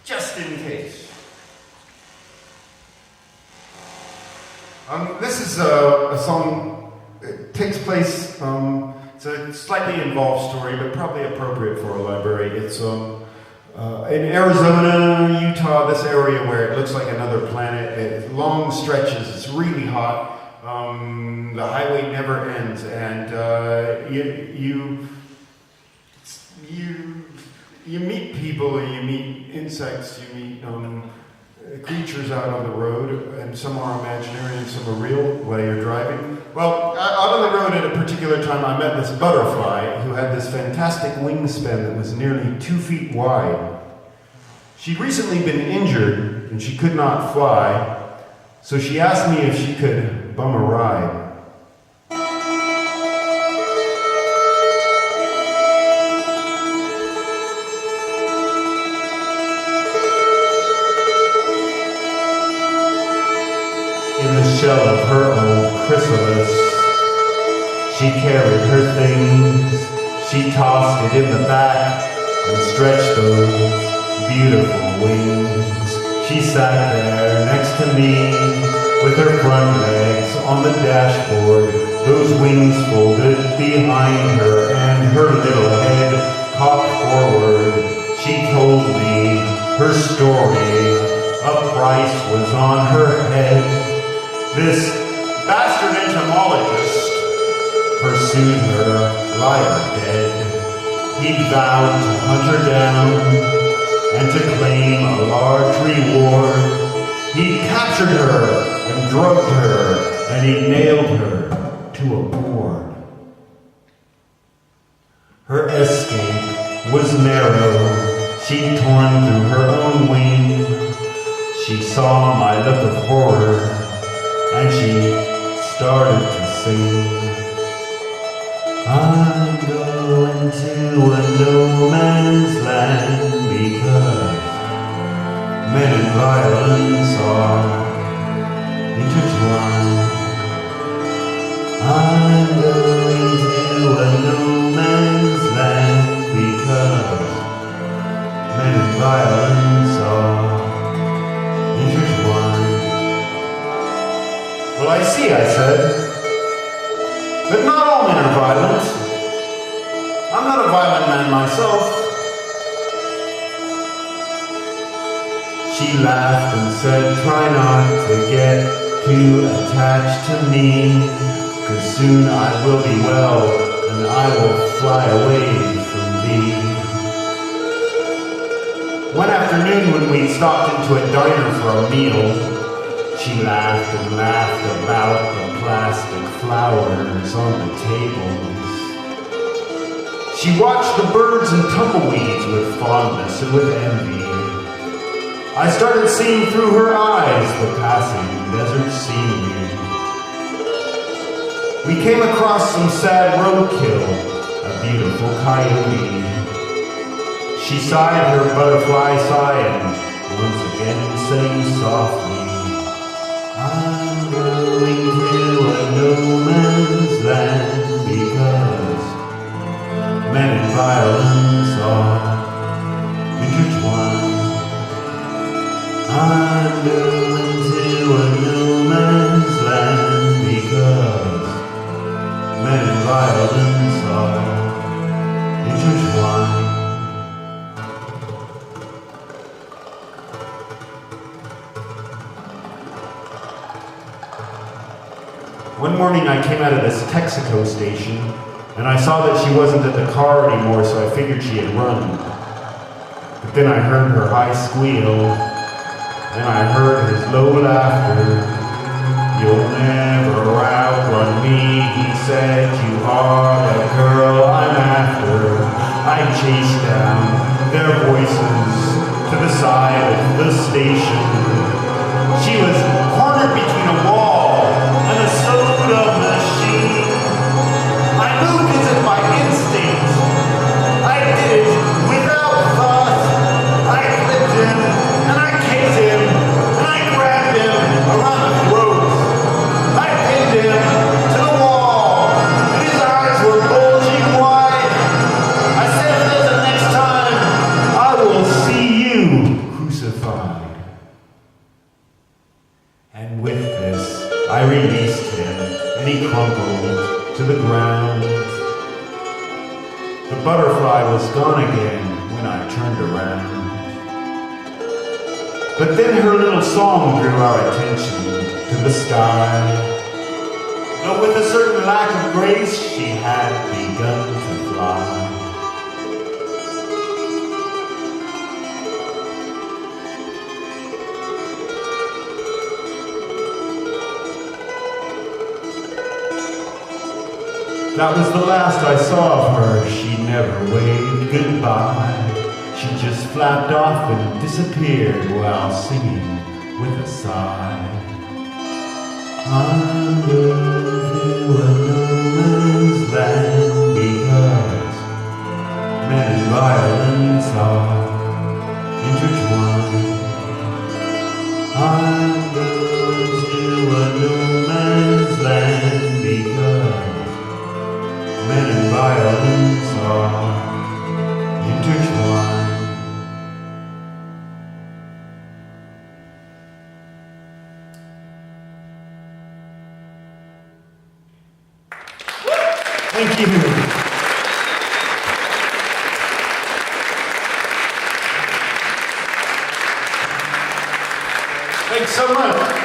just in case. This is a song. It takes place. It's a slightly involved story, but probably appropriate for a library. It's in Arizona, Utah, this area where it looks like another planet. It's long stretches. It's really hot. The highway never ends, and you meet people, you meet insects, you meet creatures out on the road, and some are imaginary and some are real while you're driving. Well, out on the road at a particular time, I met this butterfly who had this fantastic wingspan that was nearly 2 feet wide. She'd recently been injured and she could not fly, so she asked me if she could bum a ride. In the shell of her old chrysalis, she carried her things, she tossed it in the back and stretched those beautiful wings. She sat there next to me with her front legs on the dashboard, those wings folded behind her and her little head cocked forward. She told me her story, a price was on her head. This bastard entomologist pursued her life or dead. He vowed to hunt her down and to claim a large reward. He captured her and drugged her and he nailed her to a board. Her escape was narrow. She'd torn through her own wing. She saw my look of horror and she started to sing. I'm going to a no man's land because men and violence are intertwined. I'm going to a no man's land because men and violence are intertwined. Well, I see, I said, but not all men are violent. I'm not a violent man myself. She laughed and said, try not to get too attached to me, 'cause soon I will be well and I will fly away from thee. One afternoon when we stopped into a diner for a meal, she laughed and laughed about the plastic flowers on the tables. She watched the birds and tumbleweeds with fondness and with envy. I started seeing through her eyes the passing desert scenery. We came across some sad roadkill, a beautiful coyote. She sighed her butterfly sigh and once again sang softly, I'm going to a no man's land because men and violence are intertwined. I'm going to a no man's land because men and violence are intertwined. One morning I came out of this Texaco station and I saw that she wasn't at the car anymore, so I figured she had run. But then I heard her high squeal and I heard his low laughter. You'll never outrun me, he said, you are the girl I'm after. I chased down their voices to the side of the station. She was cornered between a wall and a soda machine. I moved as if by instinct. I did it without thought. I clipped him, and I kicked him, and I grabbed him around the throat. I pinned him to the wall, and his eyes were bulging wide. I said, if there's a next time, I will see you, who to the ground. The butterfly was gone again when I turned around. But then her little song drew our attention to the sky. Though with a certain lack of grace, she had begun to fly. That was the last I saw of her. She never waved goodbye. She just flapped off and disappeared while singing with a sigh. Under a no man's land, because men and violence are intertwined. Under a no man's land, because men and violence are intertwined. Thank you. Thanks so much.